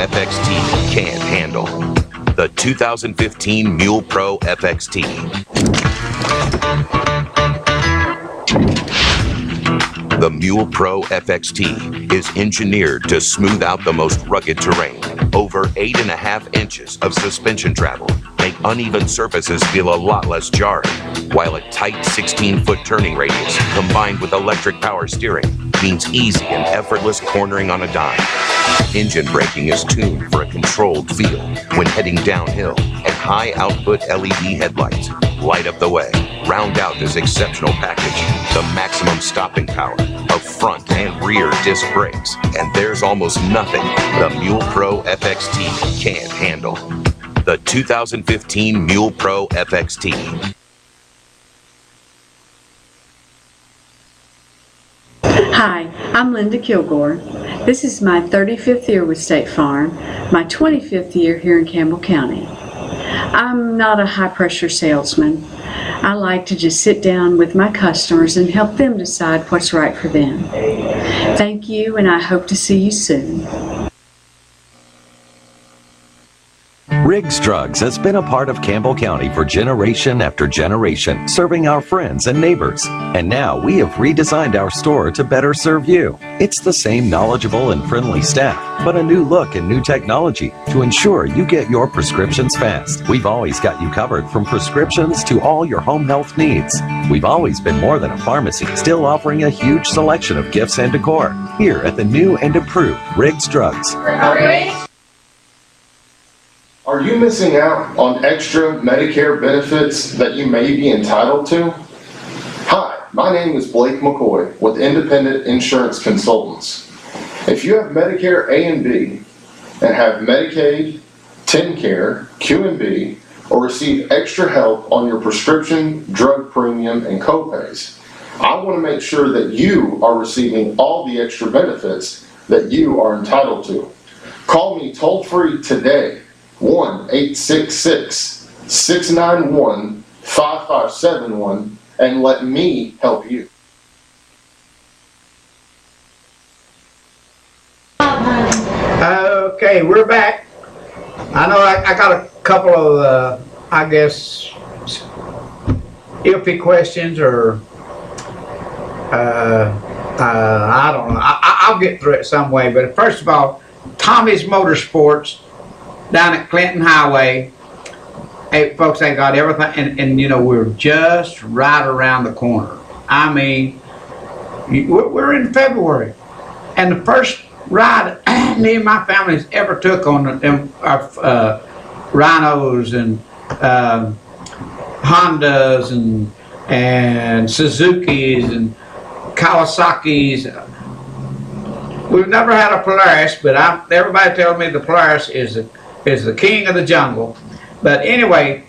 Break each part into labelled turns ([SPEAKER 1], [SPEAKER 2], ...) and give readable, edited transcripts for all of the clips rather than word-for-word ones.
[SPEAKER 1] FXT can't handle. The 2015 Mule Pro FXT. The Mule Pro FXT is engineered to smooth out the most rugged terrain. Over 8.5 inches of suspension travel make uneven surfaces feel a lot less jarring, while a tight 16-foot turning radius combined with electric power steering means easy and effortless cornering on a dime. Engine braking is tuned for a controlled feel when heading downhill, and high output LED headlights light up the way. Round out this exceptional package the maximum stopping power of front and rear disc brakes, and there's almost nothing the Mule Pro FXT can't handle. The 2015 Mule Pro FXT.
[SPEAKER 2] Hi, I'm Linda Kilgore. This is my 35th year with State Farm, my 25th year here in Campbell County. I'm not a high-pressure salesman. I like to just sit down with my customers and help them decide what's right for them. Thank you, and I hope to see you soon.
[SPEAKER 3] Riggs Drugs has been a part of Campbell County for generation after generation, serving our friends and neighbors. And now we have redesigned our store to better serve you. It's the same knowledgeable and friendly staff, but a new look and new technology to ensure you get your prescriptions fast. We've always got you covered from prescriptions to all your home health needs. We've always been more than a pharmacy, still offering a huge selection of gifts and decor here at the new and improved Riggs Drugs.
[SPEAKER 4] Are you missing out on extra Medicare benefits that you may be entitled to? Hi, my name is Blake McCoy with Independent Insurance Consultants. If you have Medicare A and B and have Medicaid, TennCare, Q&B, or receive extra help on your prescription, drug premium, and copays, I want to make sure that you are receiving all the extra benefits that you are entitled to. Call me toll-free today, 1-866-691-5571, and let me help you.
[SPEAKER 5] Okay, we're back. I know I got a couple of, I guess, iffy questions, or I don't know. I'll get through it some way. But first of all, Tommy's Motorsports down at Clinton Highway. Hey, folks, they got everything, and you know, we're just right around the corner. I mean, we're in February, and the first ride me and my family ever took on them Rhinos and Hondas and Suzuki's and Kawasaki's. We've never had a Polaris, but everybody tells me the Polaris is the king of the jungle. But anyway,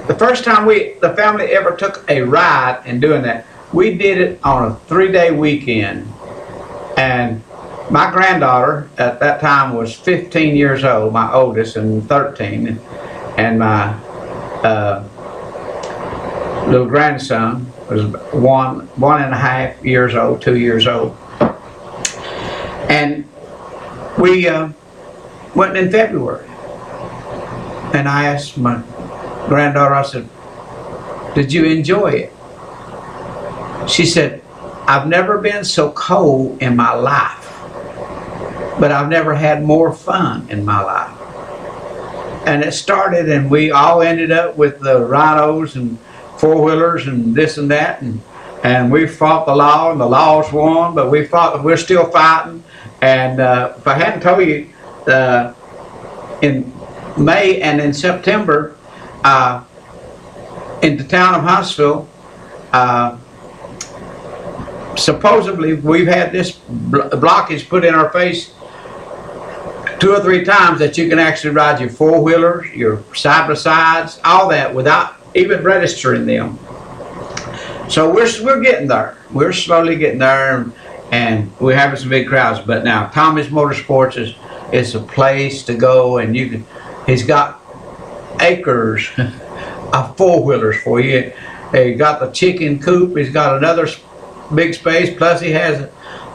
[SPEAKER 5] the first time the family ever took a ride and doing that, we did it on a 3-day weekend. And my granddaughter at that time was 15 years old, my oldest, and 13, and my little grandson was one and a half years old, 2 years old. And we went in February, and I asked my granddaughter, I said, "Did you enjoy it?" She said, "I've never been so cold in my life, but I've never had more fun in my life." And it started, and we all ended up with the Rhinos and four-wheelers and this and that, and we fought the law, and the laws won, but we're still fighting. And if I hadn't told you, in May and in September, in the town of Huntsville, supposedly we've had this blockage put in our face 2 or 3 times that you can actually ride your four-wheelers, your side-by-sides, all that without even registering them. So we're getting there. We're slowly getting there, and we're having some big crowds. But now Tommy's Motorsports is a place to go, and he's got acres of four-wheelers for you. He got the chicken coop. He's got another big space. Plus he has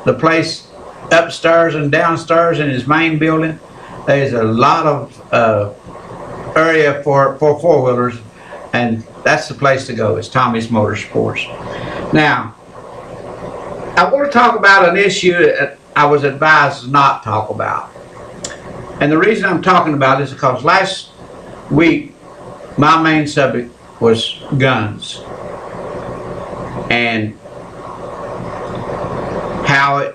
[SPEAKER 5] the place upstairs and downstairs in his main building. There's a lot of area for four-wheelers, and that's the place to go. It's Tommy's Motorsports. Now, I want to talk about an issue that I was advised not to talk about. And the reason I'm talking about it is because last week, my main subject was guns and how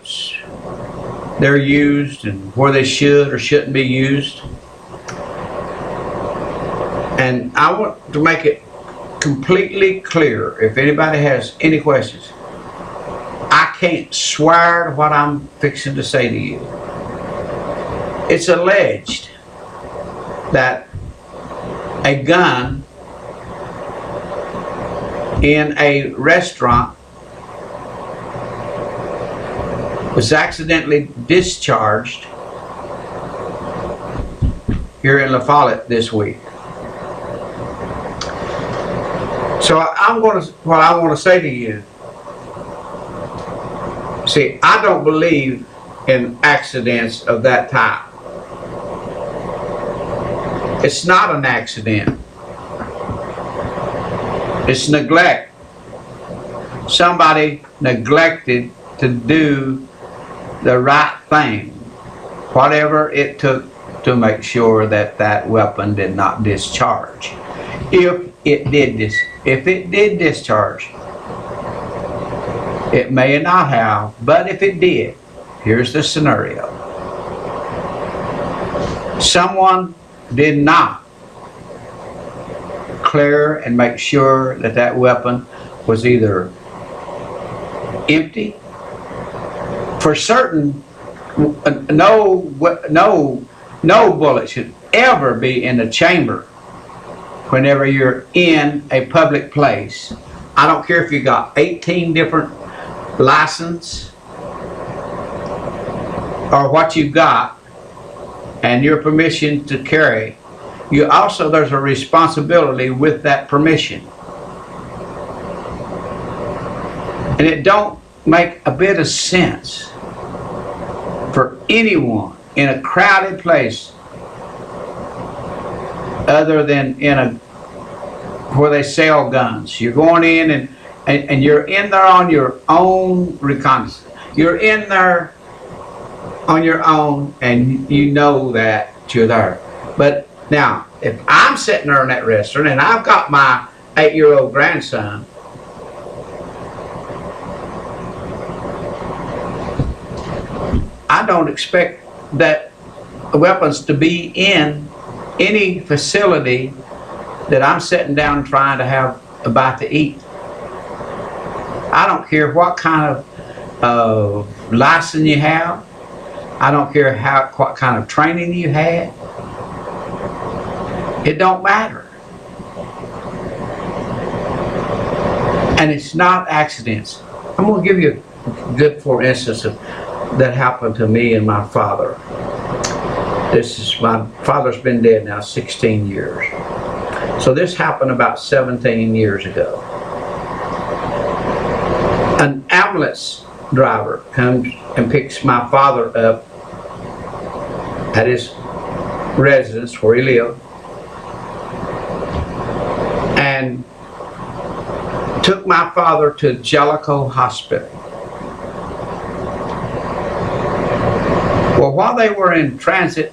[SPEAKER 5] they're used and where they should or shouldn't be used. And I want to make it completely clear, if anybody has any questions, I can't swear to what I'm fixing to say to you. It's alleged that a gun in a restaurant was accidentally discharged here in La Follette this week. So what I want to say to you, see, I don't believe in accidents of that type. It's not an accident. It's neglect. Somebody neglected to do the right thing, whatever it took to make sure that that weapon did not discharge. If it did discharge, it may not have, but if it did, here's the scenario. Someone did not clear and make sure that that weapon was either empty. For certain, no bullet should ever be in the chamber whenever you're in a public place. I don't care if you got 18 different licenses or what you've got and your permission to carry. There's a responsibility with that permission. And it don't make a bit of sense for anyone in a crowded place other than where they sell guns. You're going in and you're in there on your own reconnaissance. You're in there on your own and you know that you're there. But now, if I'm sitting there in that restaurant and I've got my 8-year-old grandson, I don't expect that weapons to be in any facility that I'm sitting down trying to have a bite to eat. I don't care what kind of license you have. I don't care what kind of training you had. It don't matter. And it's not accidents. I'm going to give you a good for instance that happened to me and my father. My father's been dead now 16 years. So this happened about 17 years ago. An ambulance driver comes and picks my father up at his residence where he lived and took my father to Jellicoe Hospital. Well, while they were in transit,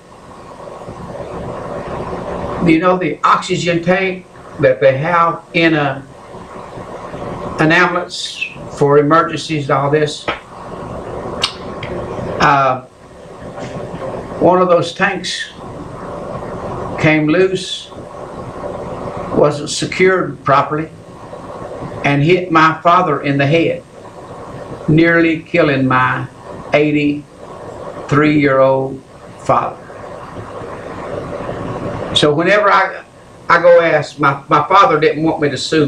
[SPEAKER 5] you know the oxygen tank that they have in an ambulance for emergencies and all this? One of those tanks came loose, wasn't secured properly, and hit my father in the head, nearly killing my 83-year-old father. So whenever I go ask, my father didn't want me to sue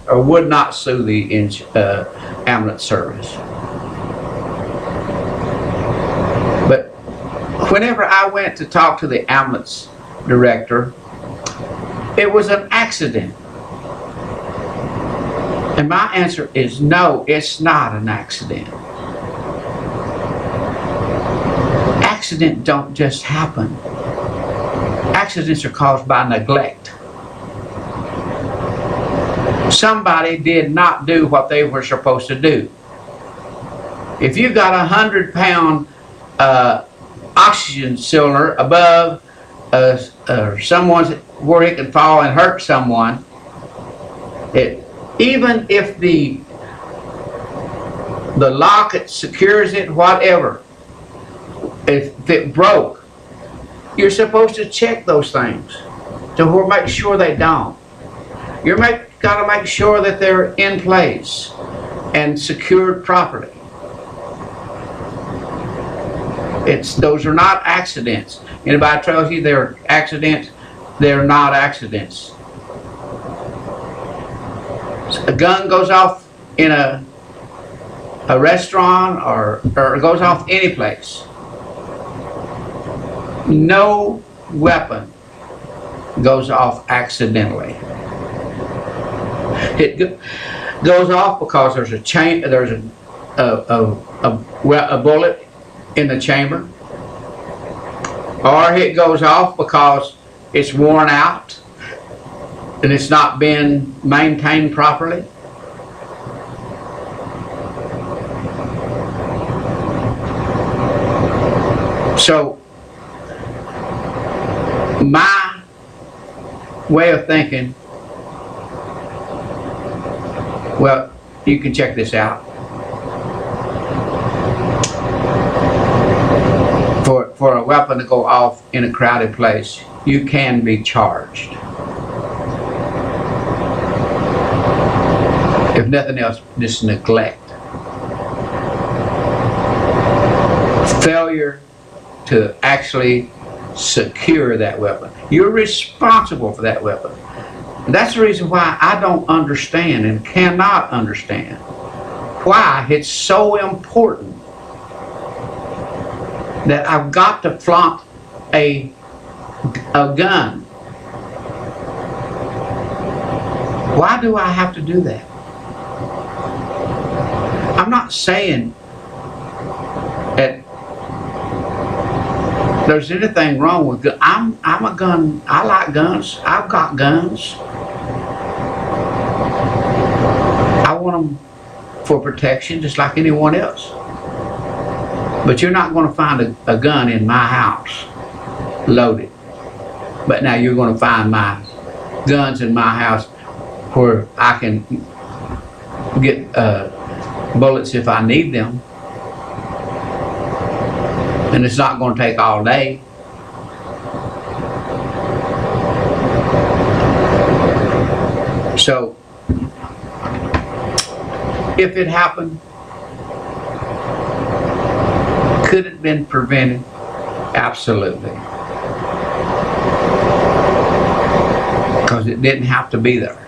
[SPEAKER 5] or would not sue the ambulance service. But whenever I went to talk to the ambulance director, it was an accident. And my answer is no, it's not an accident. accidents don't just happen. Accidents are caused by neglect. Somebody did not do what they were supposed to do. If you got a 100-pound oxygen cylinder above someone's where it can fall and hurt someone, even if the lock it secures it, whatever, if it broke, you're supposed to check those things to make sure they don't. You're got to make sure that they're in place and secured properly. Those are not accidents. Anybody tells you they're accidents, they're not accidents. A gun goes off in a restaurant or goes off any place. No weapon goes off accidentally. It goes off because there's a bullet in the chamber, or it goes off because it's worn out and it's not been maintained properly. So my way of thinking, well, you can check this out. For a weapon to go off in a crowded place, you can be charged. If nothing else, just neglect. Failure to actually secure that weapon. You're responsible for that weapon. And that's the reason why I don't understand and cannot understand why it's so important that I've got to flaunt a gun. Why do I have to do that? I'm not saying that there's anything wrong with guns. I'm a gun. I like guns. I've got guns. I want them for protection just like anyone else. But you're not going to find a gun in my house loaded. But now you're going to find my guns in my house where I can get bullets if I need them. And it's not going to take all day. So, if it happened, could it have been prevented? Absolutely. Because it didn't have to be there.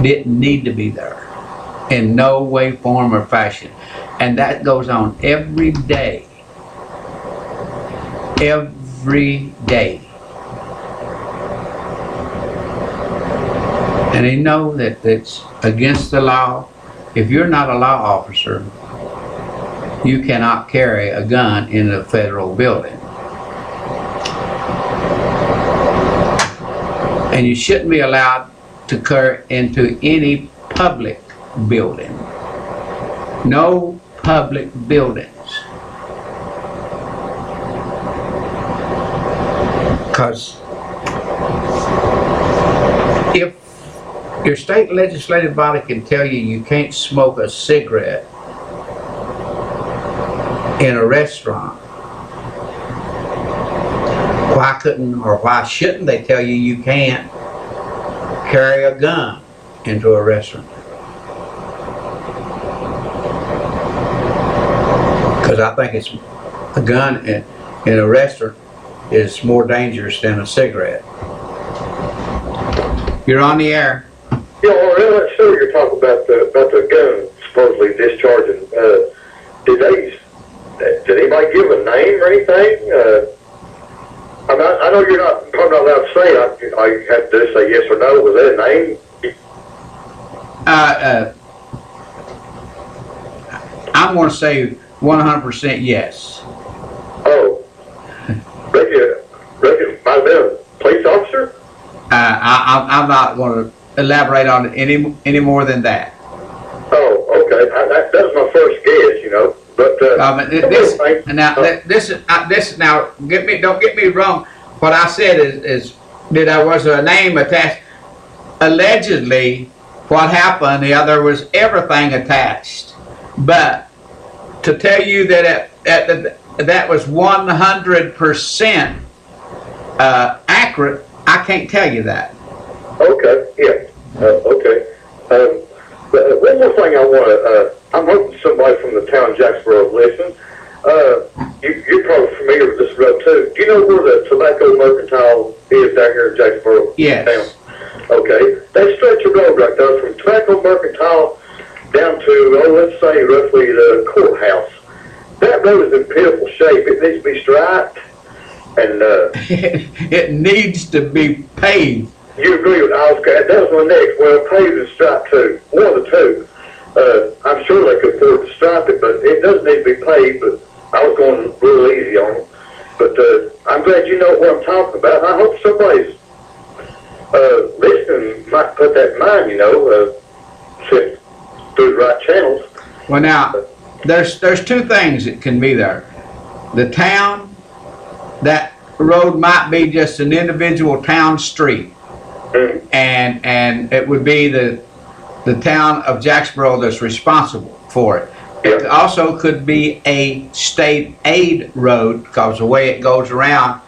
[SPEAKER 5] Didn't need to be there. In no way, form, or fashion. And that goes on every day. Every day. And they know that it's against the law. If you're not a law officer, you cannot carry a gun in a federal building. And you shouldn't be allowed to carry into any public building. No public buildings. Because if your state legislative body can tell you you can't smoke a cigarette in a restaurant, why couldn't or why shouldn't they tell you you can't carry a gun into a restaurant? Because I think it's a gun in a restaurant is more dangerous than a cigarette. You're on the air.
[SPEAKER 6] Yeah, well, that show you're talking about the gun supposedly discharging. Did anybody give a name or anything? I know you're probably not allowed to say. I have to say yes or no. Was that a name?
[SPEAKER 5] I'm going to say 100% yes.
[SPEAKER 6] Oh,
[SPEAKER 5] I'm not going to elaborate on it any more than that.
[SPEAKER 6] Oh, okay. That was my first guess, you know. But
[SPEAKER 5] this now don't get me wrong. What I said is that was a name attached. Allegedly, what happened? There was everything attached, but to tell you that that was 100% accurate, I can't tell you that.
[SPEAKER 6] Okay, yeah, okay. But one more thing I want to, I'm hoping somebody from the town of Jacksboro listens. You're probably familiar with this road too. Do you know where the Tobacco Mercantile is down here in Jacksboro?
[SPEAKER 5] Yes.
[SPEAKER 6] Town? Okay. That stretch of road right there from Tobacco Mercantile down to, let's say roughly the courthouse. That road is in pitiful shape. It needs to be striped. And
[SPEAKER 5] it needs to be paved.
[SPEAKER 6] You agree with Oscar? That was my next. Well, paved and striped too. One of the two. I'm sure they could afford to stripe it, but it does need to be paved. But I was going real easy on them. But I'm glad you know what I'm talking about. I hope somebody's listening might put that in mind. You know, sent through the right channels.
[SPEAKER 5] Well, now there's two things that can be there. The town, that road might be just an individual town street. And it would be the town of Jacksboro that's responsible for it. It also could be a state aid road because the way it goes around,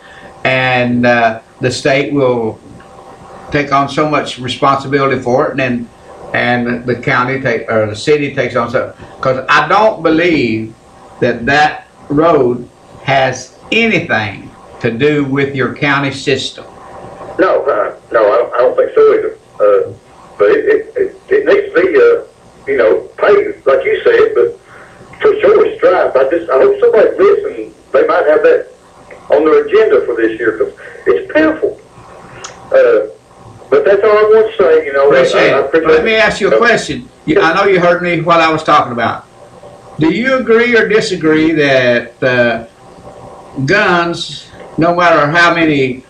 [SPEAKER 5] and the state will take on so much responsibility for it, and the county or the city takes on so. Because I don't believe that road has anything to do with your county system.
[SPEAKER 6] No, I don't think so either. But it needs to be, paved, like you said, but for sure striped. I hope somebody listens. They might have that on their agenda for this year because it's pitiful. But that's all I want to say,
[SPEAKER 5] Appreciate it. Let me ask you a question. I know you heard me what I was talking about. Do you agree or disagree that guns, no matter how many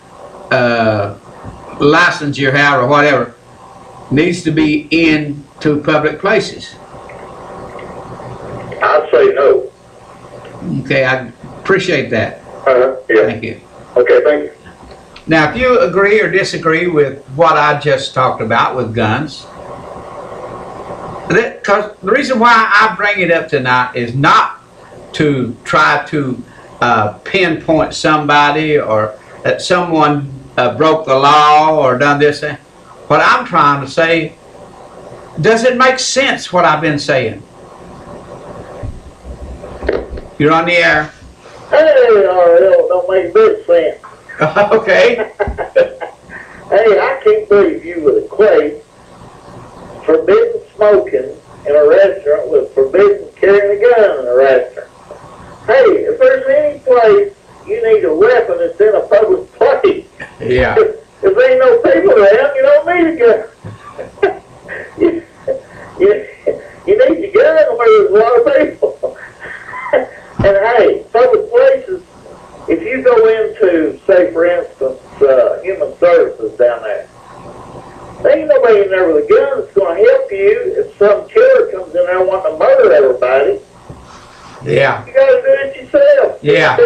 [SPEAKER 5] license you have or whatever, needs to be into public places?
[SPEAKER 6] I'd say no.
[SPEAKER 5] Okay, I appreciate that.
[SPEAKER 6] Yeah.
[SPEAKER 5] Thank you.
[SPEAKER 6] Okay, thank you.
[SPEAKER 5] Now, if you agree or disagree with what I just talked about with guns, because the reason why I bring it up tonight is not to try to pinpoint somebody or that someone broke the law or done this. What I'm trying to say, does it make sense what I've been saying? You're on the air.
[SPEAKER 7] Hey, don't make good sense.
[SPEAKER 5] Okay.
[SPEAKER 7] Hey, I can't believe you would equate forbidden smoking in a restaurant with forbidden carrying a gun in a restaurant. Hey, if there's any place you need a weapon, it's in a public place.
[SPEAKER 5] Yeah.
[SPEAKER 7] If there ain't no people around, you don't need a gun. you need your gun where there's a lot of people. And hey, public places, if you go into, say for instance, human services down there, there ain't nobody in there with a gun that's going to help you if some killer comes in there wanting to murder everybody.
[SPEAKER 5] Yeah.
[SPEAKER 7] You got to do it yourself.
[SPEAKER 5] Yeah.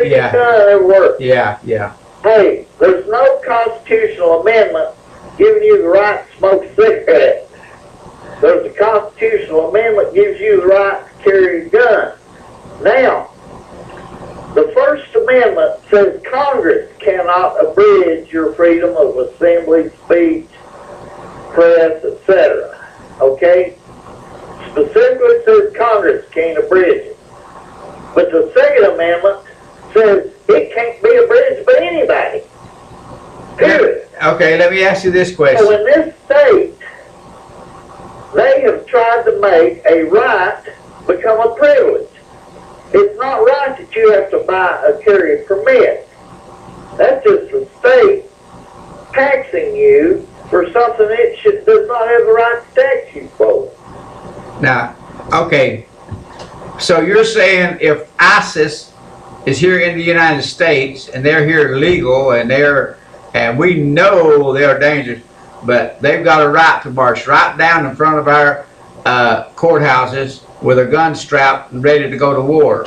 [SPEAKER 5] Yeah.
[SPEAKER 7] Hey, there's no constitutional amendment giving you the right to smoke a cigarette. There's a constitutional amendment that gives you the right to carry a gun. Now, the First Amendment says Congress cannot abridge your freedom of assembly, speech, press, etc. Okay? Specifically says Congress can't abridge it. But the Second Amendment says it can't be abridged by anybody. Period.
[SPEAKER 5] Okay, let me ask you this question.
[SPEAKER 7] So in this state, they have tried to make a right become a privilege. It's not right that you have to buy a carry permit. That's just the state taxing you for something it does not have the right to tax you for.
[SPEAKER 5] Now, okay, so you're saying if ISIS is here in the United States and they're here illegal and we know they're dangerous, but they've got a right to march right down in front of our courthouses with a gun strapped and ready to go to war.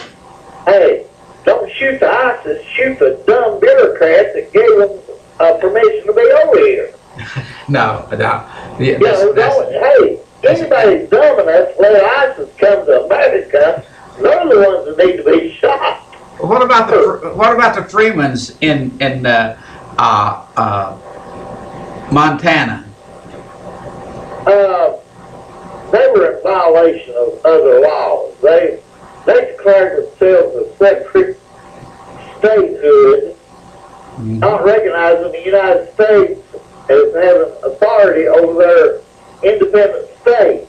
[SPEAKER 7] Hey, don't shoot the ISIS, shoot the dumb bureaucrat that gave them permission to be over here.
[SPEAKER 5] No. Yeah,
[SPEAKER 7] Hey, anybody's dumb enough to let ISIS come to America, they're the ones that need to be shot.
[SPEAKER 5] what about the Freemans in Montana?
[SPEAKER 7] They were in violation of other laws. They declared themselves a separate statehood, not recognizing the United States as having authority over their independent state.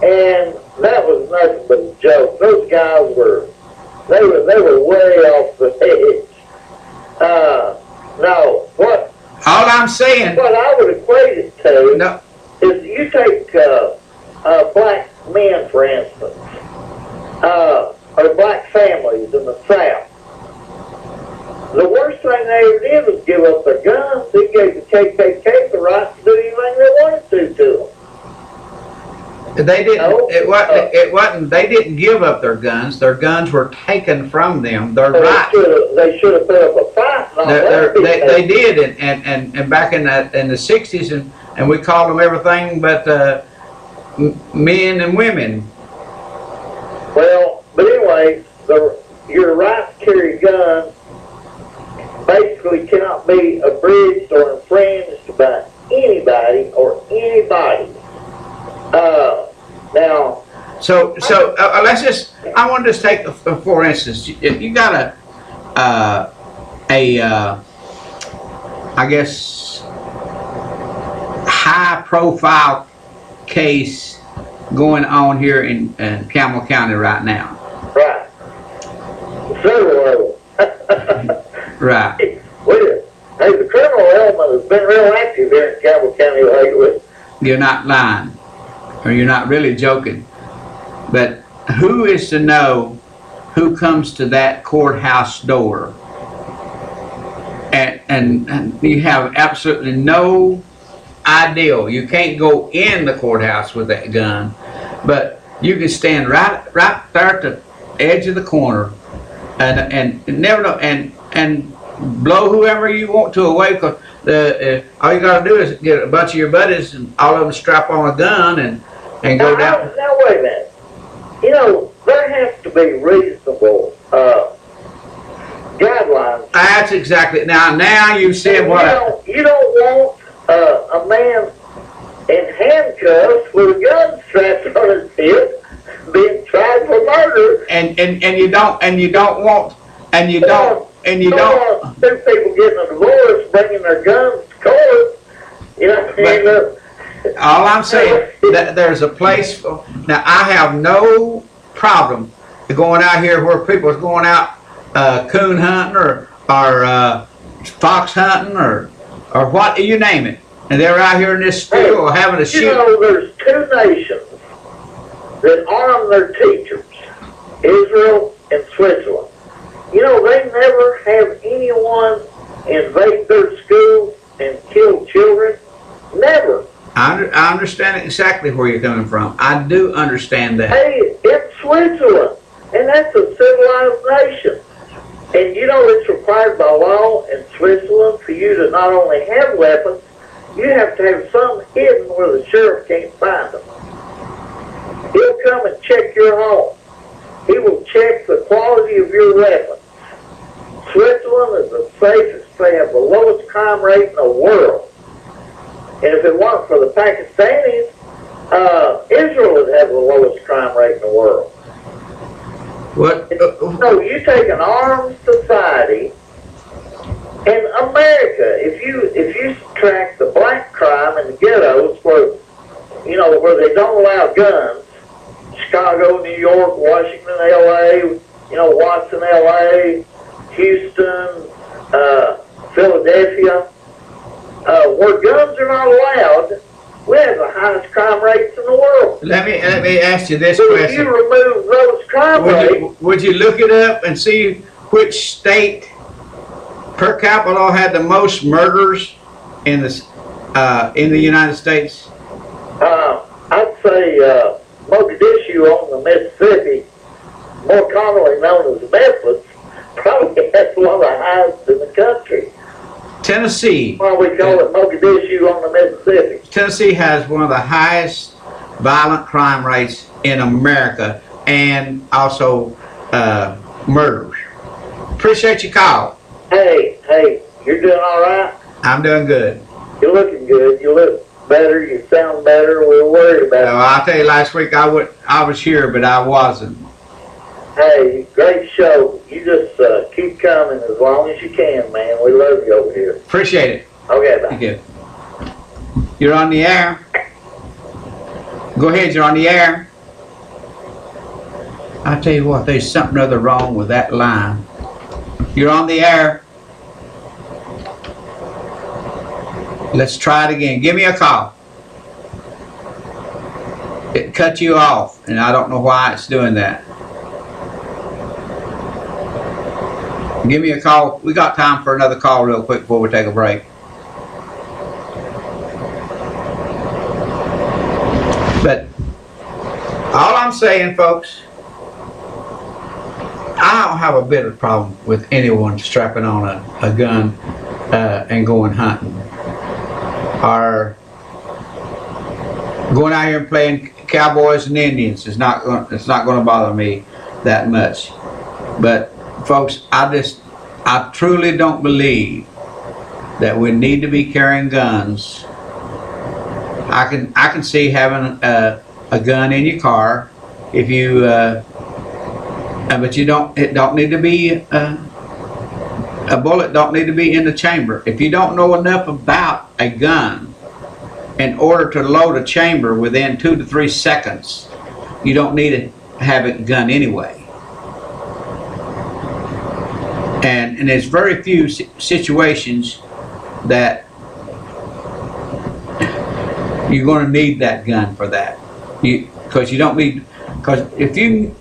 [SPEAKER 7] And that was nothing but a joke. Those guys were way off the edge. No, what
[SPEAKER 5] All I'm saying.
[SPEAKER 7] I would equate it to
[SPEAKER 5] No.
[SPEAKER 7] is you take black men, for instance, or black families in the South. The worst thing they ever did was give up their guns. They gave the KKK the right to do anything they wanted to them.
[SPEAKER 5] They didn't.
[SPEAKER 7] No.
[SPEAKER 5] It wasn't. They didn't give up their guns. Their guns were taken from them. Their right.
[SPEAKER 7] They should have put up a fight.
[SPEAKER 5] They did, and back in the '60s, and we called them everything but men and women.
[SPEAKER 7] Well, but anyway, your right to carry guns basically cannot be abridged or infringed by anybody or anybody. Now.
[SPEAKER 5] So let's just. I want to just take for instance, if you got I guess high profile case going on here in Campbell County right now.
[SPEAKER 7] Right. Several of them.
[SPEAKER 5] Right.
[SPEAKER 7] Hey, the criminal element has been real active here in Campbell County lately.
[SPEAKER 5] You're not lying, or you're not really joking. But who is to know who comes to that courthouse door? And you have absolutely no idea. You can't go in the courthouse with that gun, but you can stand right there at the edge of the corner and never know and blow whoever you want to away. Cause all you gotta do is get a bunch of your buddies and all of them strap on a gun and go down.
[SPEAKER 7] Now wait a minute. You know, there has to be reasonable guidelines.
[SPEAKER 5] That's exactly. Now you said what?
[SPEAKER 7] You don't want a man in handcuffs with a gun strapped on his hip being tried for murder.
[SPEAKER 5] And you don't want
[SPEAKER 7] two people getting a divorce, bringing their guns to court. You know what I mean?
[SPEAKER 5] All I'm saying that there's a place for. Now I have no problem going out here where people are going out coon hunting or fox hunting or what you name it, and they're out here in this school having a shoot.
[SPEAKER 7] You know, there's two nations that arm their teachers, Israel and Switzerland. You know, they never have anyone invade their schools and kill children. Never.
[SPEAKER 5] I understand exactly where you're coming from. I do understand that.
[SPEAKER 7] Hey, it's Switzerland, and that's a civilized nation. And you know it's required by law in Switzerland for you to not only have weapons, you have to have some hidden where the sheriff can't find them. He'll come and check your home. He will check the quality of your weapons. Switzerland is the safest. They have the lowest crime rate in the world. And if it weren't for the Pakistanis, Israel would have the lowest crime rate in the world.
[SPEAKER 5] What?
[SPEAKER 7] No, you take an armed society, and America, if you subtract the black crime in the ghettos where they don't allow guns, Chicago, New York, Washington, LA, Watson, LA, Houston, Philadelphia, where guns are not allowed, we have the highest crime rates in the world.
[SPEAKER 5] Let me ask you this
[SPEAKER 7] So if
[SPEAKER 5] question.
[SPEAKER 7] you remove those crime rates,
[SPEAKER 5] Would you look it up and see which state per capita had the most murders in in the United States?
[SPEAKER 7] I'd say Mogadishu on the Mississippi, more commonly known as Memphis, probably has one of the highest in the country.
[SPEAKER 5] Tennessee.
[SPEAKER 7] Why we call it Mogadishu on the Mississippi.
[SPEAKER 5] Tennessee has one of the highest violent crime rates in America, and also murders. Appreciate your call.
[SPEAKER 7] Hey, you're doing all right?
[SPEAKER 5] I'm doing good.
[SPEAKER 7] You're looking good. You look better. You sound better. We're worried about
[SPEAKER 5] Well, I'll tell you, last week I was here, but I wasn't.
[SPEAKER 7] Hey, great show. You just keep coming as long as you can, man. We love you over here.
[SPEAKER 5] Appreciate it.
[SPEAKER 7] Okay, bye.
[SPEAKER 5] Thank you. You're on the air. Go ahead, you're on the air. I tell you what, there's something other wrong with that line. You're on the air. Let's try it again. Give me a call. It cut you off, and I don't know why it's doing that. Give me a call. We got time for another call real quick before we take a break. But all I'm saying, folks, I don't have a bit of problem with anyone strapping on a gun and going hunting, or going out here and playing cowboys and Indians. It's not going to bother me that much. But folks, I truly don't believe that we need to be carrying guns. I can see having a gun in your car if you, but you don't. It don't need to be a bullet. Don't need to be in the chamber. If you don't know enough about a gun in order to load a chamber within 2 to 3 seconds, you don't need to have a gun anyway. And there's very few situations that you're going to need that gun for that. Because you don't need, because if you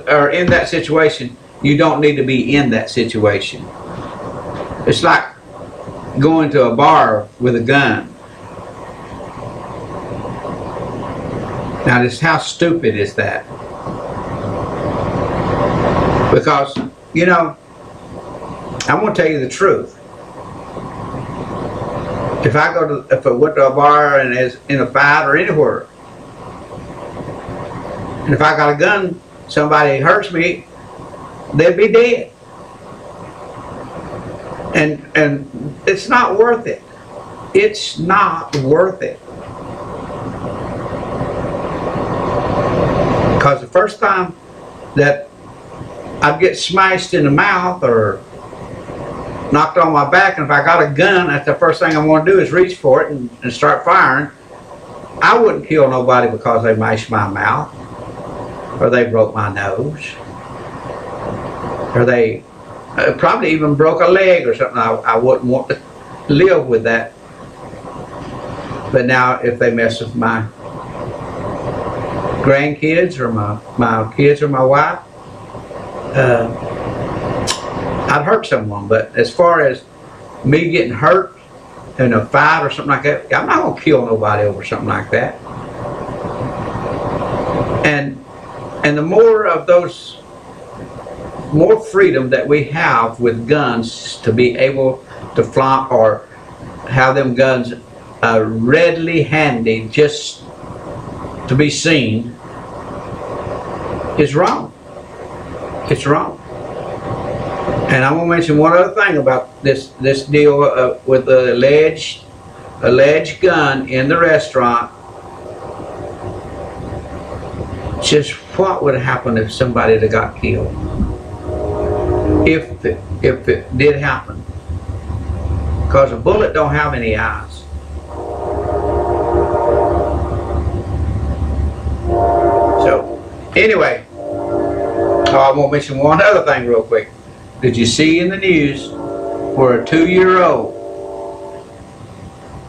[SPEAKER 5] are in that situation, you don't need to be in that situation. It's like going to a bar with a gun. Now, how stupid is that? Because, you know, I'm going to tell you the truth. If I went to a bar and is in a fight or anywhere, and if I got a gun, somebody hurts me, they'd be dead. And it's not worth it. It's not worth it. Because the first time that I'd get smashed in the mouth or knocked on my back, and if I got a gun, that's the first thing I want to do is reach for it and start firing. I wouldn't kill nobody because they mashed my mouth, or they broke my nose, or they probably even broke a leg or something. I wouldn't want to live with that. But now if they mess with my grandkids or my kids or my wife, I'd hurt someone. But as far as me getting hurt in a fight or something like that, I'm not going to kill nobody over something like that. And the more of those, more freedom that we have with guns to be able to fly or have them guns readily handy just to be seen is wrong. It's wrong. And I want to mention one other thing about this deal with the alleged gun in the restaurant. Just what would happen if somebody had got killed? If it did happen. Because a bullet don't have any eyes. So, anyway, I want to mention one other thing real quick. Did you see in the news where a 2-year-old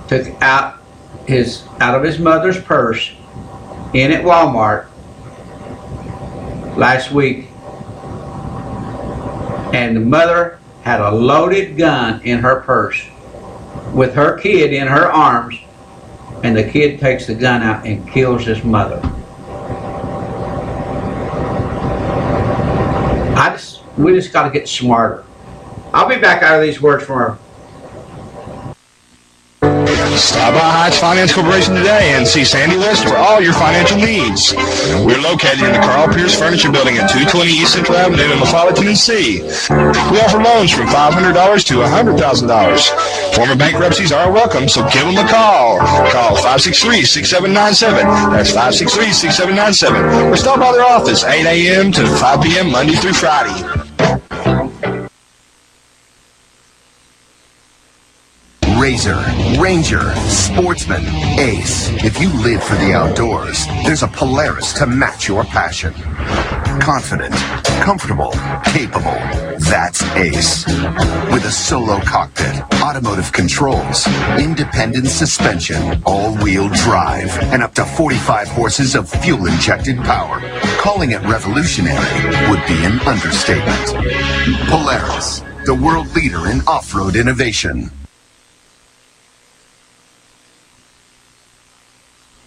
[SPEAKER 5] took out of his mother's purse in at Walmart last week, and the mother had a loaded gun in her purse with her kid in her arms and the kid takes the gun out and kills his mother. We just got to get smarter. I'll be back out of these words from her.
[SPEAKER 8] Stop by Heights Finance Corporation today and see Sandy West for all your financial needs. We're located in the Carl Pierce Furniture Building at 220 East Central Avenue in LaFollette, Tennessee. We offer loans from $500 to $100,000. Former bankruptcies are welcome, so give them a call. Call 563-6797. That's 563-6797. Or stop by their office 8 a.m. to 5 p.m. Monday through Friday.
[SPEAKER 9] Razor, Ranger, Sportsman, Ace. If you live for the outdoors, there's a Polaris to match your passion. Confident, comfortable, capable. That's Ace. With a solo cockpit, automotive controls, independent suspension, all-wheel drive, and up to 45 horses of fuel-injected power. Calling it revolutionary would be an understatement. Polaris, the world leader in off-road innovation.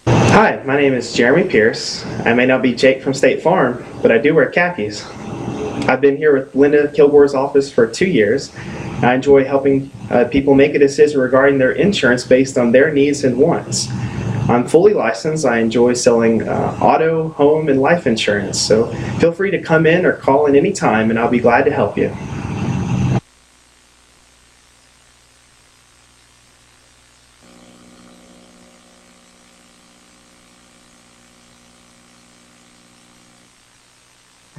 [SPEAKER 10] Hi, my name is Jeremy Pierce. I may not be Jake from State Farm, but I do wear khakis. I've been here with Linda Kilgore's office for 2 years. I enjoy helping people make a decision regarding their insurance based on their needs and wants. I'm fully licensed. I enjoy selling auto, home, and life insurance, so feel free to come in or call in anytime, and I'll be glad to help you.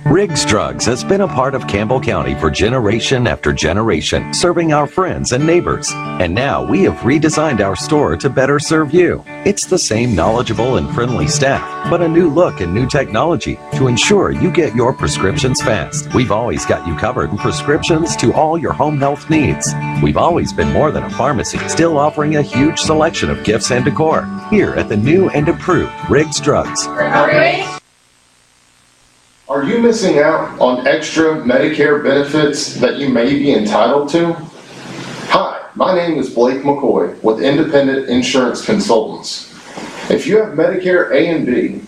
[SPEAKER 3] Riggs Drugs has been a part of Campbell County for generation after generation, serving our friends and neighbors. And now we have redesigned our store to better serve you. It's the same knowledgeable and friendly staff, but a new look and new technology to ensure you get your prescriptions fast. We've always got you covered in prescriptions to all your home health needs. We've always been more than a pharmacy, still offering a huge selection of gifts and decor. Here at the new and improved Riggs Drugs.
[SPEAKER 4] Are you missing out on extra Medicare benefits that you may be entitled to? Hi, my name is Blake McCoy with Independent Insurance Consultants. If you have Medicare A and B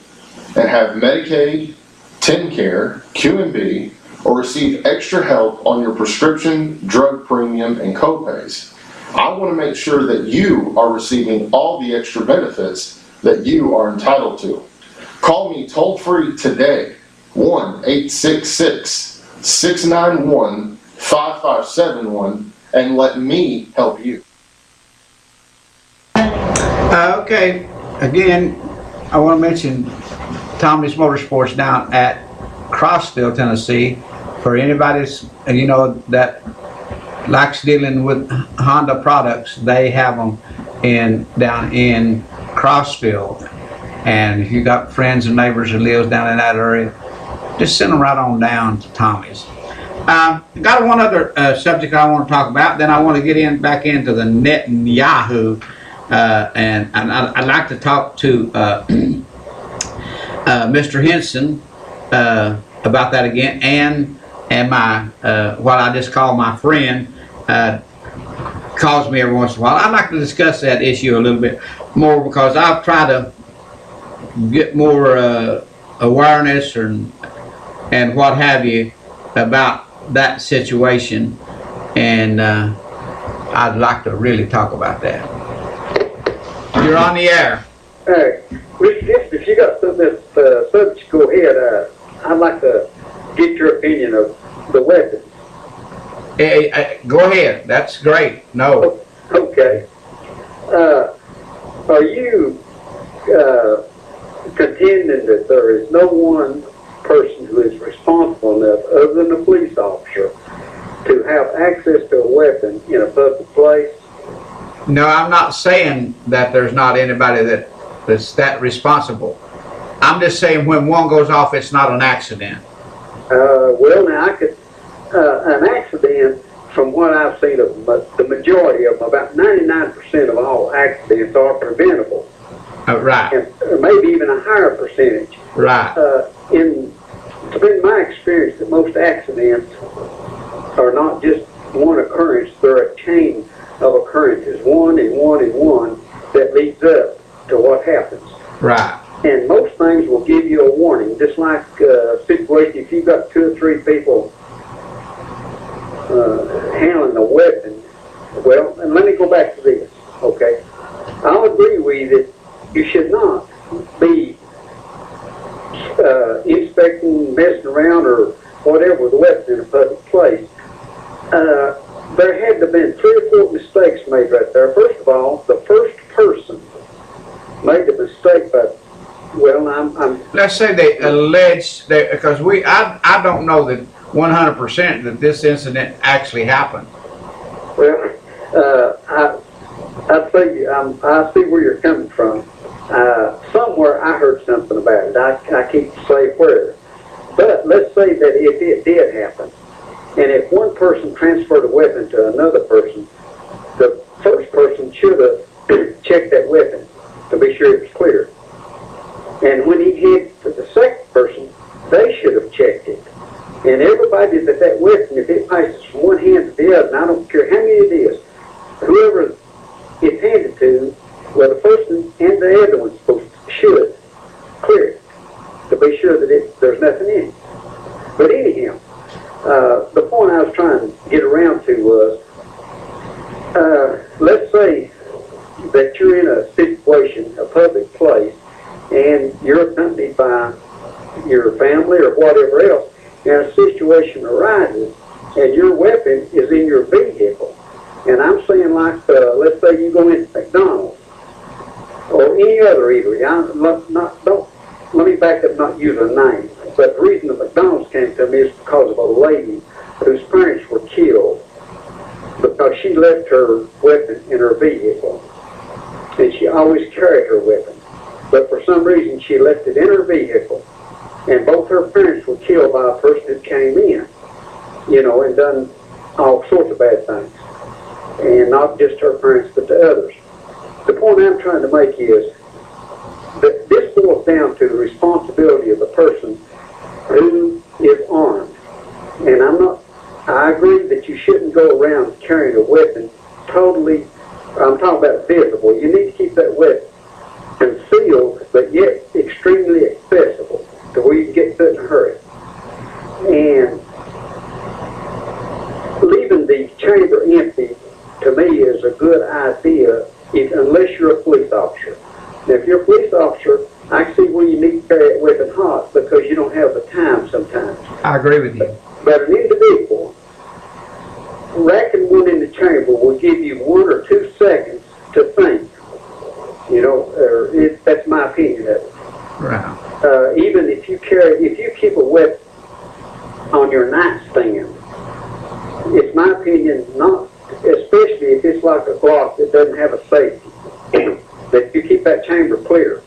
[SPEAKER 4] and have Medicaid, TennCare, Q&B, or receive extra help on your prescription, drug premium, and copays, I want to make sure that you are receiving all the extra benefits that you are entitled to. Call me toll-free today. 1-866-691-5571 and let me help you.
[SPEAKER 5] Okay, again, I want to mention Tommy's Motorsports down at Crossville, Tennessee. For anybody that likes dealing with Honda products, they have them down in Crossville. And if you got friends and neighbors who live down in that area, just send them right on down to Tommy's. Got one other subject I want to talk about. Then I want to get back into the Netanyahu, and I'd like to talk to Mr. Henson about that again, and my what I just call my friend calls me every once in a while. I'd like to discuss that issue a little bit more because I've tried to get more awareness and what have you about that situation, and I'd like to really talk about that. You're on the air.
[SPEAKER 7] Hey, if you got something that's subject, go ahead. I'd like to get your opinion of the weapons.
[SPEAKER 5] Hey, go ahead. That's great. No.
[SPEAKER 7] Okay. Are you contending that there is no one person who is responsible enough, other than a police officer, to have access to a weapon in a public place?
[SPEAKER 5] No, I'm not saying that there's not anybody that's that responsible. I'm just saying when one goes off, it's not an accident.
[SPEAKER 7] Well, now an accident, from what I've seen of the majority of them, about 99% of all accidents are preventable.
[SPEAKER 5] Right.
[SPEAKER 7] And maybe even a higher percentage.
[SPEAKER 5] Right.
[SPEAKER 7] It's been my experience that most accidents are not just one occurrence, they're a chain of occurrences, one and one and one, that leads up
[SPEAKER 11] to what happens.
[SPEAKER 5] Right.
[SPEAKER 11] And most things will give you a warning, just like a situation, if you've got 2 or 3 people handling a weapon. Well, and let me go back to this, okay? I'll agree with you that you should not be inspecting, messing around, or whatever with a weapon in a public place. There had to have been 3 or 4 mistakes made right there. First of all, the first person made the mistake by, well, I'm
[SPEAKER 5] Let's say they alleged that, because I don't know that 100% that this incident actually happened.
[SPEAKER 11] well, I see where you're coming from. Somewhere I heard something about it. I can't say where. But let's say that if it did happen, and if one person transferred a weapon to another person, the first person should have checked that weapon to be sure it was clear. And when he hit the second person, they should have checked it. And everybody that weapon, if it passes from one hand to the other, and I don't care how many it is, whoever it's handed to, well, the person and the other one should clear it to be sure that there's nothing in it. But anyhow, the point I was trying to get around to was, let's say that you're in a situation, a public place, and you're accompanied by your family or whatever else, and a situation arises, and your weapon is in your vehicle. And I'm saying, like, let's say you go into McDonald's or any other eatery. Let me back up, not use a name. But the reason the McDonald's came to me is because of a lady whose parents were killed because she left her weapon in her vehicle. And she always carried her weapon. But for some reason, she left it in her vehicle. And both her parents were killed by a person who came in, and done all sorts of bad things. And not just her parents, but the others. The point I'm trying to make is that this boils down to the responsibility of the person who is armed. And I agree that you shouldn't go around carrying a weapon totally, I'm talking about visible. You need to keep that weapon concealed, but yet extremely accessible to where you can get to it in a hurry. And leaving the chamber empty, to me, is a good idea unless you're a police officer. Now, if you're a police officer, I see where you need to carry that weapon hot because you don't have the time sometimes.
[SPEAKER 5] I agree with you.
[SPEAKER 11] But an individual, racking one in the chamber will give you 1 or 2 seconds to think. That's my opinion of it.
[SPEAKER 5] Right.
[SPEAKER 11] Even if you keep a weapon on your nightstand, it's my opinion, not, especially if it's like a Glock that doesn't have a safety, that you keep that chamber clear.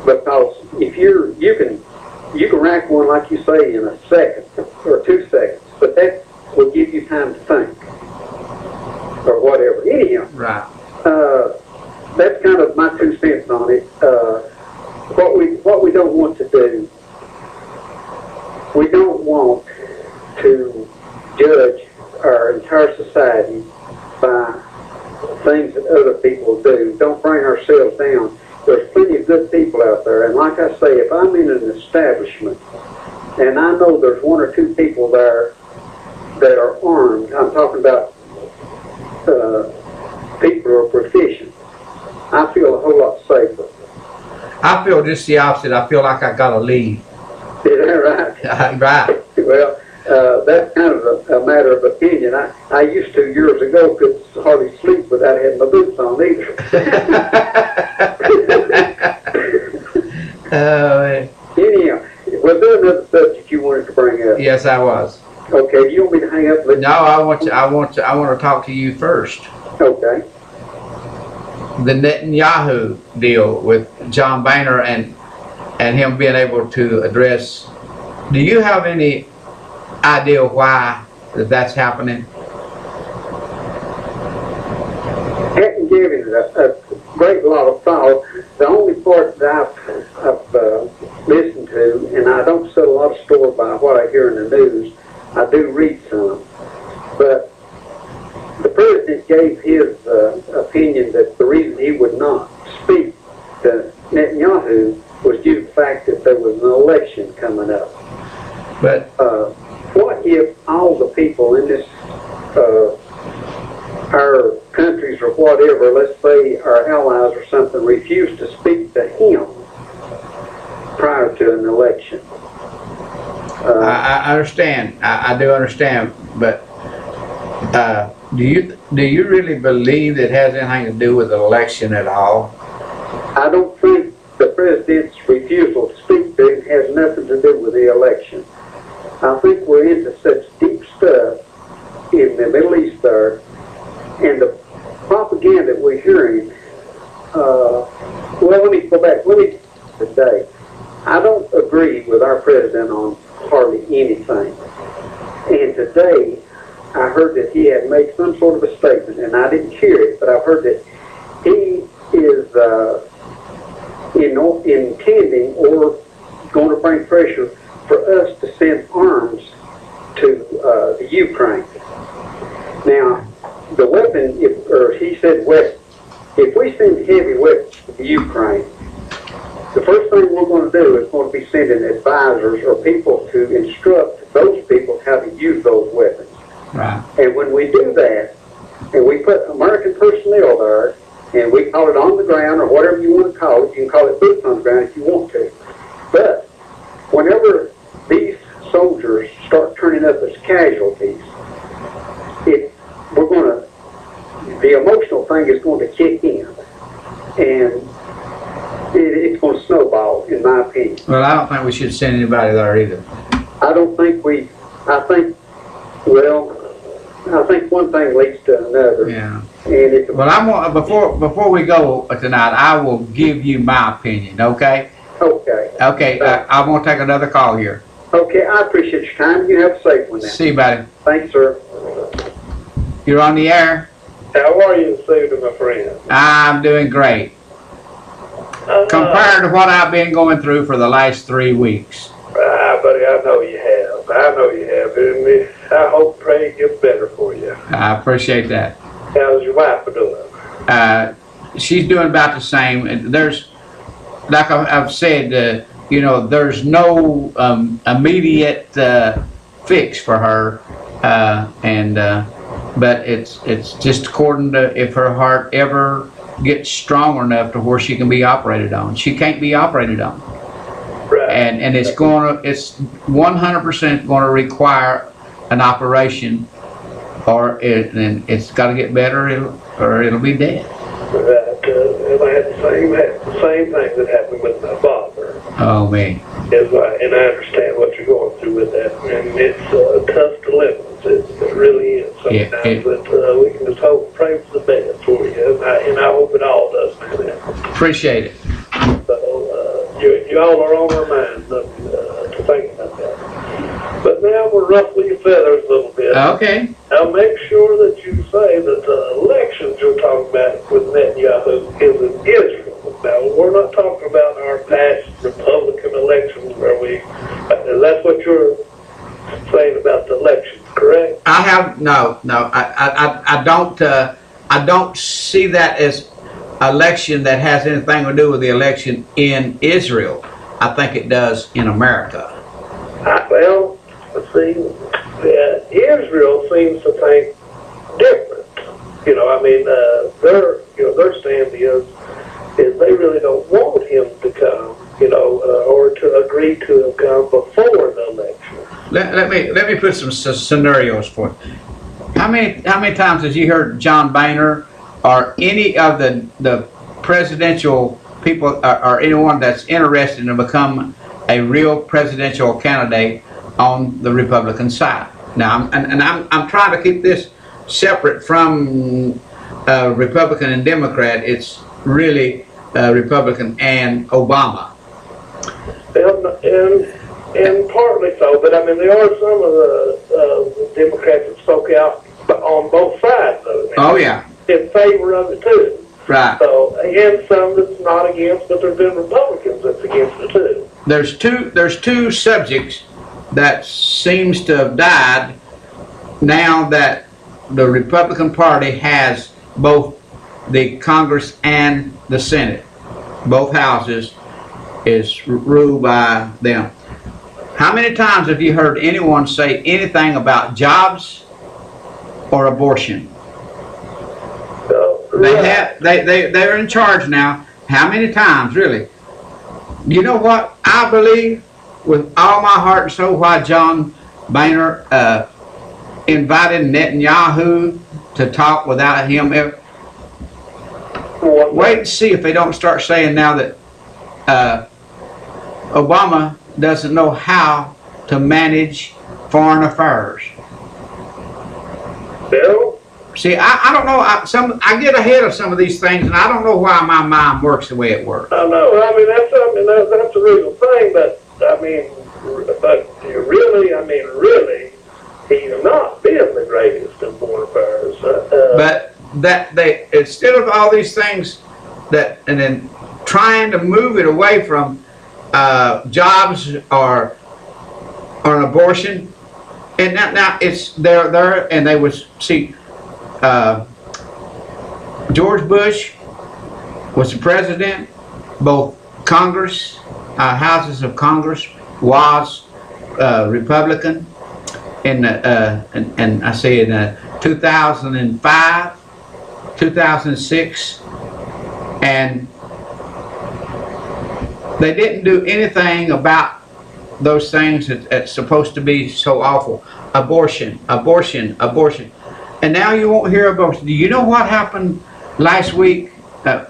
[SPEAKER 11] Because if you can rack one, like you say, in a second or 2 seconds, but that will give you time to think or whatever. Anyhow,
[SPEAKER 5] right.
[SPEAKER 11] That's kind of my 2 cents on it. What we don't want to do, we don't want to judge our entire society by things that other people do. Don't bring ourselves down. There's plenty of good people out there, and like I say, if I'm in an establishment and I know there's 1 or 2 people there that are armed, I'm talking about people who are proficient, I feel a whole lot safer.
[SPEAKER 5] I feel just the opposite. I feel like I gotta leave.
[SPEAKER 11] Is that right?
[SPEAKER 5] Right.
[SPEAKER 11] Well, that's kind of a matter of opinion. I used to years ago could hardly sleep without having my boots on either. Anyhow, was there another subject you wanted to bring up?
[SPEAKER 5] Yes, I was.
[SPEAKER 11] Okay, do you want me to hang up?
[SPEAKER 5] No, I want to talk to you first.
[SPEAKER 11] Okay.
[SPEAKER 5] The Netanyahu deal with John Boehner and him being able to address. Do you have any idea why that's happening?
[SPEAKER 11] Hadn't given it a great lot of thought. The only part that I've listened to, and I don't set a lot of store by what I hear in the news, I do read some, but the president gave his opinion that the reason he would not speak Netanyahu was due to the fact that there was an election coming up.
[SPEAKER 5] But
[SPEAKER 11] What if all the people in this, our countries or whatever, let's say our allies or something, refused to speak to him prior to an election?
[SPEAKER 5] I understand. I do understand. But do you really believe that it has anything to do with the election at all?
[SPEAKER 11] I don't think the president's refusal to speak to him has nothing to do with the election. I think we're into such deep stuff in the Middle East there, and the propaganda we're hearing, well, let me go back. Today, I don't agree with our president on hardly anything. And today, I heard that he had made some sort of a statement, and I didn't hear it, but I've heard that he is intending or going to bring pressure for us to send arms to the Ukraine. Now, the weapon, he said weapon. If we send heavy weapons to the Ukraine, the first thing we're going to do is going to be sending advisors or people to instruct those people how to use those weapons.
[SPEAKER 5] Right.
[SPEAKER 11] And when we do that, and we put American personnel there, and we call it on the ground or whatever you want to call it, you can call it boots on the ground if you want to. But whenever these soldiers start turning up as casualties, the emotional thing is going to kick in, and it's going to snowball, in my opinion.
[SPEAKER 5] Well, I don't think we should send anybody there either.
[SPEAKER 11] I think one thing leads to another.
[SPEAKER 5] Yeah.
[SPEAKER 11] And
[SPEAKER 5] Well, before we go tonight, I will give you my opinion. Okay.
[SPEAKER 11] Okay.
[SPEAKER 5] Okay. I'm gonna take another call here.
[SPEAKER 11] Okay. I appreciate your time. You have a safe one now.
[SPEAKER 5] See you, buddy.
[SPEAKER 11] Thanks, sir.
[SPEAKER 5] You're on the air.
[SPEAKER 6] How are you this evening, my friend?
[SPEAKER 5] I'm doing great. Compared to what I've been going through for the last 3 weeks.
[SPEAKER 6] Buddy, I know you have. And I hope, pray it gets better for you.
[SPEAKER 5] I appreciate that.
[SPEAKER 6] How's your wife doing?
[SPEAKER 5] She's doing about the same. There's, like I've said, there's no immediate fix for her, but it's just according to if her heart ever gets strong enough to where she can be operated on. She can't be operated on.
[SPEAKER 6] Right.
[SPEAKER 5] And it's 100% going to require an operation, or it's got to get better, or it'll be dead.
[SPEAKER 6] Right. And I had the same thing that happened with my father.
[SPEAKER 5] Oh man.
[SPEAKER 6] And I understand what you're going through with that, and it's tough to live with. It really is sometimes, but we can just hope and pray for the best for you, and I hope it all does, man.
[SPEAKER 5] Appreciate it.
[SPEAKER 6] So you all are on our minds to think about that. But now we're ruffling your feathers a little bit.
[SPEAKER 5] Okay.
[SPEAKER 6] Now make sure that you say that the elections you're talking about with Netanyahu is in Israel. Now we're not talking about our past Republican elections where that's what you're saying about the elections, correct? I don't see that as election that has anything to do with the election in Israel. I think it does in America. Well, let's see. Israel seems to think different. Their stand is they really don't want him to come, or to agree to him come before the election.
[SPEAKER 5] Let me put some scenarios for you. How many times have you heard John Boehner or any of the presidential people or anyone that's interested in become a real presidential candidate on the Republican side? Now, I'm trying to keep this separate from Republican and Democrat. It's really Republican and Obama.
[SPEAKER 6] And partly so, but there are some of the Democrats that spoke out on both sides of it.
[SPEAKER 5] Oh yeah.
[SPEAKER 6] In favor of it too.
[SPEAKER 5] Right.
[SPEAKER 6] So, and some that's not against, but there's been Republicans that's against it too.
[SPEAKER 5] There's two subjects that seems to have died now that the Republican Party has both the Congress and the Senate. both houses, is ruled by them. How many times have you heard anyone say anything about jobs or abortion? They're in charge now. How many times, really? You know what? I believe with all my heart and soul why John Boehner invited Netanyahu to talk without him ever. Wait and see if they don't start saying now that Obama doesn't know how to manage foreign affairs.
[SPEAKER 6] Bill?
[SPEAKER 5] See, I don't know. I get ahead of some of these things, and I don't know why my mind works the way it works.
[SPEAKER 6] I know. I mean, that's a real thing. But really, he's not been the greatest in foreign affairs.
[SPEAKER 5] But that they, instead of all these things and then trying to move it away from jobs or an abortion, and now it's there, and they was see. George Bush was the president. Both Congress, houses of Congress, was Republican. And I say in 2005, 2006, and they didn't do anything about those things that's supposed to be so awful. Abortion. And now you won't hear abortion. Do you know what happened last week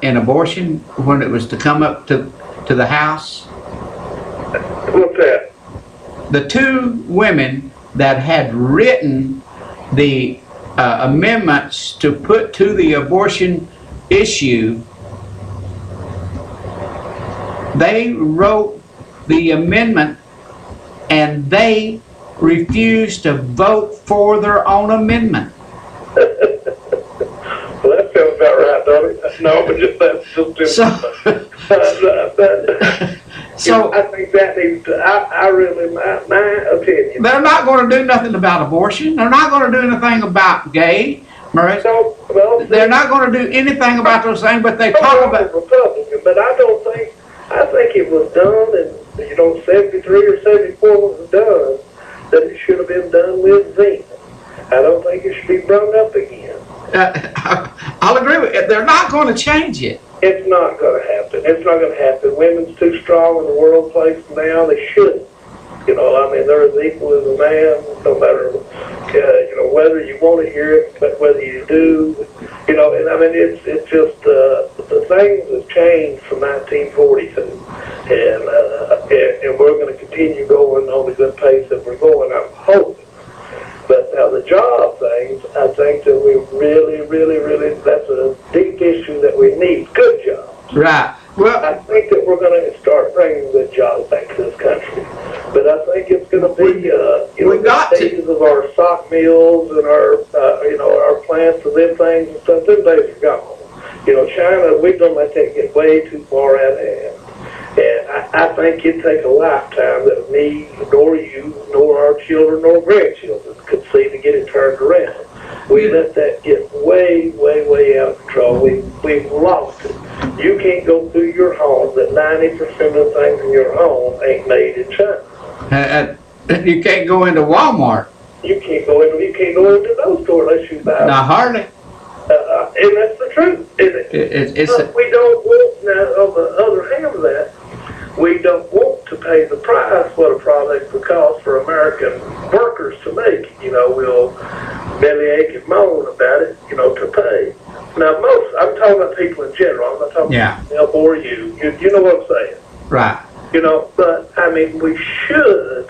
[SPEAKER 5] in abortion when it was to come up to the House?
[SPEAKER 6] What's that?
[SPEAKER 5] The two women that had written the amendments to put to the abortion issue, they wrote the amendment and they refused to vote for their own amendment.
[SPEAKER 6] Well, that sounds about right, don't it? No, but just
[SPEAKER 5] So
[SPEAKER 6] I think that needs to, my opinion.
[SPEAKER 5] They're not going to do nothing about abortion. They're not going to do anything about gay marriage.
[SPEAKER 6] No, well,
[SPEAKER 5] they're not going to do anything about those things, but they talk about
[SPEAKER 6] Republican, but I think it was done, and 73 or 74 was done, that it should have been done with then. I don't think it should be brought up again.
[SPEAKER 5] I'll agree with you. They're not going to change it.
[SPEAKER 6] It's not going to happen. It's not going to happen. Women's too strong in the workplace now. They shouldn't. They're as equal as a man, no matter, whether you want to hear it, but whether you do. It's just, the things have changed from 1942. And we're going to continue going on the good pace that we're going, I'm hoping. But now the job things, I think that we really, that's a deep issue that we need. Good jobs.
[SPEAKER 5] Right. Well,
[SPEAKER 6] I think that we're going to start bringing good jobs back to this country. But I think it's going to be, the stages of our sock mills and our plants and them things and stuff, them days are gone. China, we don't let that get way too far out of hand. And I think it'd take a lifetime that me, nor you, nor our children, nor grandchildren could see to get it turned around. We let that get way out of control. We've lost it. You can't go through your home that 90% of the things in your home ain't made in China.
[SPEAKER 5] You can't go into Walmart.
[SPEAKER 6] You can't go into those stores unless you buy.
[SPEAKER 5] Not hardly.
[SPEAKER 6] And that's the truth, isn't it? But we don't want, now, on the other hand of that, we don't want to pay the price what a product would cost for American workers to make. We'll bellyache and moan about it, to pay. Now, I'm talking about people in general. I'm not talking about they'll bore you. You know what I'm saying?
[SPEAKER 5] Right.
[SPEAKER 6] But we should,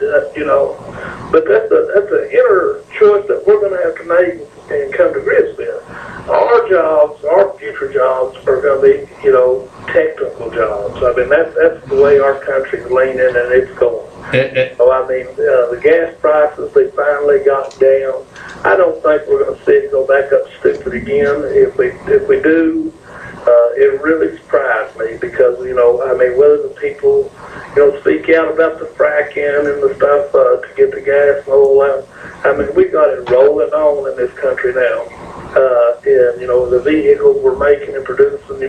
[SPEAKER 6] but that's an inner choice that we're going to have to make and come to grips with. Our jobs, our future jobs are going to be, technical jobs. That's the way our country's leaning and it's going. The gas prices, they finally got down. I don't think we're going to see it go back up stupid again. If we do, it really surprised me because, whether the people, speak out about the fracking and the stuff to get the gas and all that. We got it rolling on in this country now. And, the vehicles we're making and producing,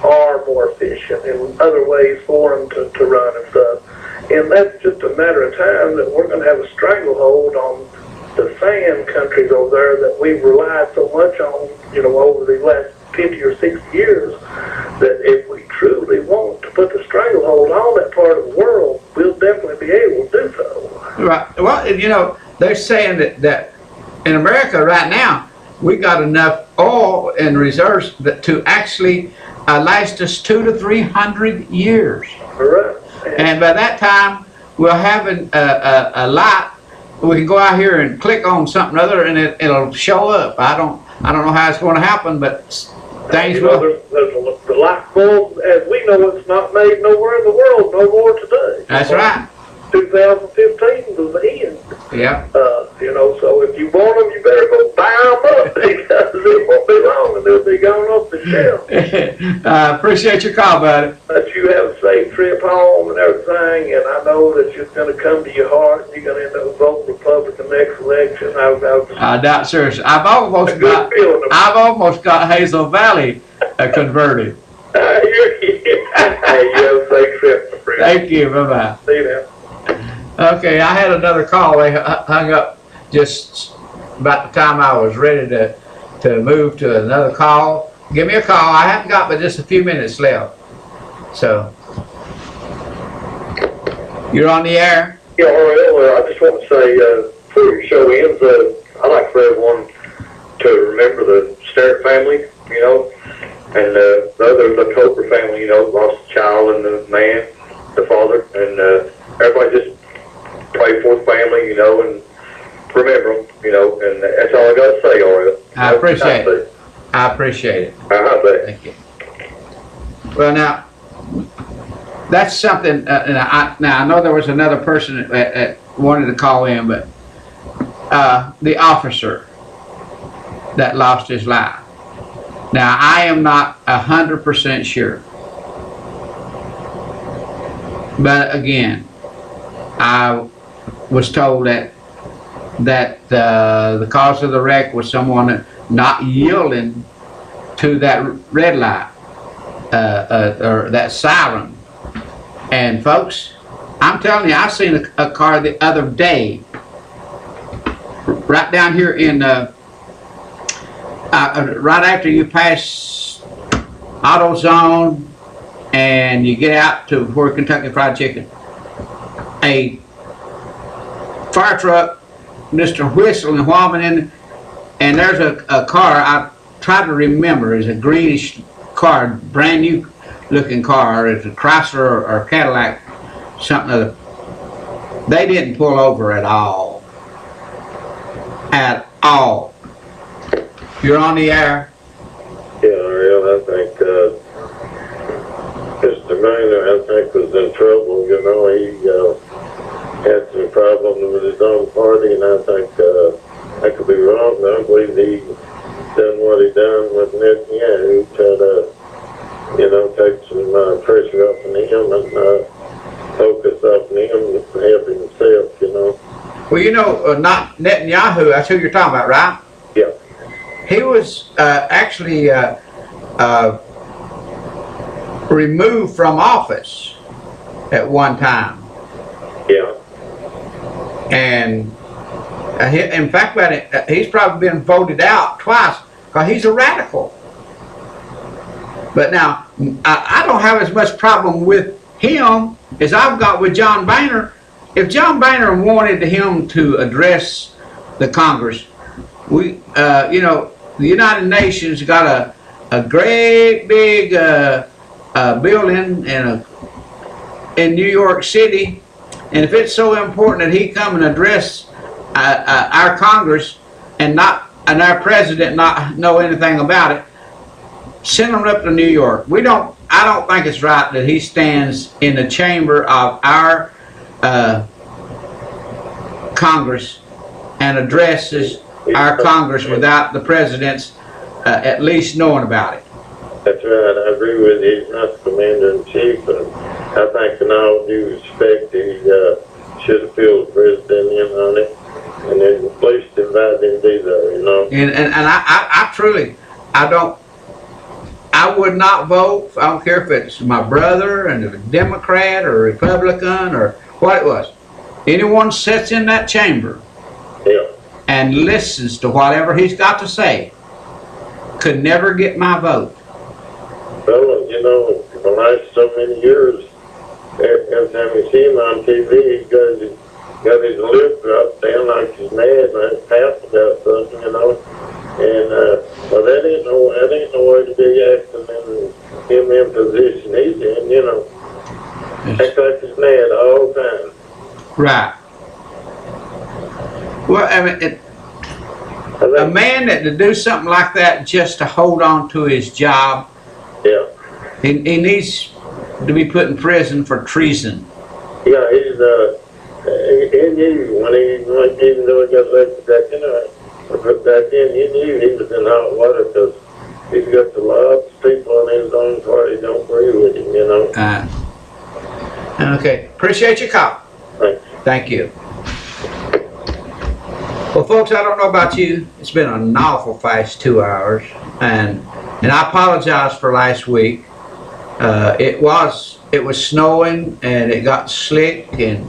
[SPEAKER 6] are more efficient and other ways for them to run and stuff. And that's just a matter of time that we're going to have a stranglehold on the sand countries over there that we've relied so much on, over the last 50 or 60 years, that if we truly want to put the stranglehold on that part of the world, we'll definitely be able to do so.
[SPEAKER 5] Right. Well, they're saying that in America right now, we got enough oil and reserves to actually last us 200 to 300 years.
[SPEAKER 6] Right.
[SPEAKER 5] And by that time, we'll have a light. We can go out here and click on something other, and it'll show up. I don't know how it's going to happen, but things will.
[SPEAKER 6] There's the light bulb, as we know, it's not made nowhere in the world no more today.
[SPEAKER 5] That's right.
[SPEAKER 6] 2015 was the end.
[SPEAKER 5] Yeah.
[SPEAKER 6] So if you want them, you better go buy them up, because it won't be long and they'll be gone off the shelf.
[SPEAKER 5] I appreciate your call, buddy.
[SPEAKER 6] But you have a safe trip home and everything, and I know that it's going to come to your heart, and you're going to end up voting Republican next election.
[SPEAKER 5] I doubt seriously. I've almost got Hazel Valley converted.
[SPEAKER 6] You have a safe trip, my friend.
[SPEAKER 5] Thank you. Bye-bye.
[SPEAKER 6] See you now.
[SPEAKER 5] Okay, I had another call. They hung up just about the time I was ready to move to another call. Give me a call. I haven't got but just a few minutes left. So, you're on the air?
[SPEAKER 6] Yeah, Ariel, I just want to say, before your show ends, I'd like for everyone to remember the Sterrett family, and the Coker family, lost a child and the man, the father, and everybody just pray for the family, and remember them, and that's all I got to say, Ariel.
[SPEAKER 5] I appreciate it. I appreciate it.
[SPEAKER 6] Thank
[SPEAKER 5] you. Well, now, that's something, I know there was another person that wanted to call in, but the officer that lost his life. Now, I am not 100% sure. But again, I was told that the cause of the wreck was someone not yielding to that red light or that siren. And folks, I'm telling you, I seen a car the other day right down here in right after you pass AutoZone and you get out to where Kentucky Fried Chicken, a fire truck, Mr. Whistle and Whoming in, and there's a car, I try to remember, it's a greenish car, brand new looking car, it's a Chrysler or Cadillac, something other. They didn't pull over at all. At all. You're on the air.
[SPEAKER 6] Yeah, Ariel, I think Mr. Maynard, was in trouble. He had some problems with his own party, and I think I could be wrong, but I believe he done what he done with Netanyahu, try to, take some pressure off of him and focus off of him to help himself,
[SPEAKER 5] Well, not Netanyahu, that's who you're talking about, right?
[SPEAKER 6] Yeah.
[SPEAKER 5] He was actually removed from office at one time.
[SPEAKER 6] Yeah.
[SPEAKER 5] And in fact, he's probably been voted out twice because he's a radical. But now, I don't have as much problem with him as I've got with John Boehner. If John Boehner wanted him to address the Congress, the United Nations got a great big building in New York City, and if it's so important that he come and address our Congress and our president not know anything about it, send him up to New York. I don't think it's right that he stands in the chamber of our Congress and addresses our Congress without the president's at least knowing about it.
[SPEAKER 6] That's right. I agree with you. He's not the commander-in-chief, but I think in all due respect, he should have filled the president in on it, and then the police invited him to be there,
[SPEAKER 5] And I truly, I don't, I would not vote. I don't care if it's my brother and a Democrat or Republican or what it was. Anyone sits in that chamber and listens to whatever he's got to say could never get my vote.
[SPEAKER 6] Well, you know, for the last so many years, every time we see him on TV, he got his lip dropped down like he's mad, like half about something, you know. And well, that ain't no way to be acting in him in position he's in, you know. Act like he's mad all the time.
[SPEAKER 5] Right. Well, I mean, a man that to do something like that just to hold on to his job, he needs to be put in prison for treason.
[SPEAKER 6] Yeah, he knew when even though he got elected back in, put back in, he knew he was in hot water because he's got a lot of people in his own party don't agree with him, you know.
[SPEAKER 5] Okay, appreciate your call.
[SPEAKER 6] Thanks.
[SPEAKER 5] Thank you. Well, folks, I don't know about you. It's been an awful fast 2 hours, and I apologize for last week. It was snowing and it got slick and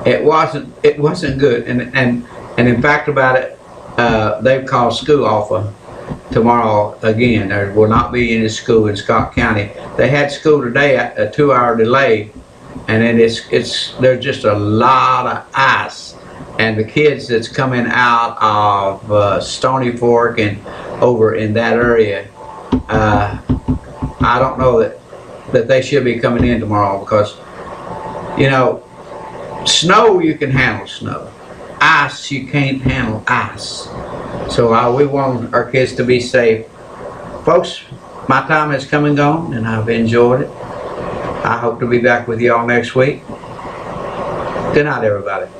[SPEAKER 5] it wasn't good. And in fact about it, they've called school off tomorrow again. There will not be any school in Scott County. They had school today at a 2-hour delay, and then there's just a lot of ice. And the kids that's coming out of Stony Fork and over in that area, I don't know that they should be coming in tomorrow because, you know, snow you can handle snow. Ice you can't handle ice. So we want our kids to be safe. Folks, my time has come and gone and I've enjoyed it. I hope to be back with y'all next week. Good night, everybody.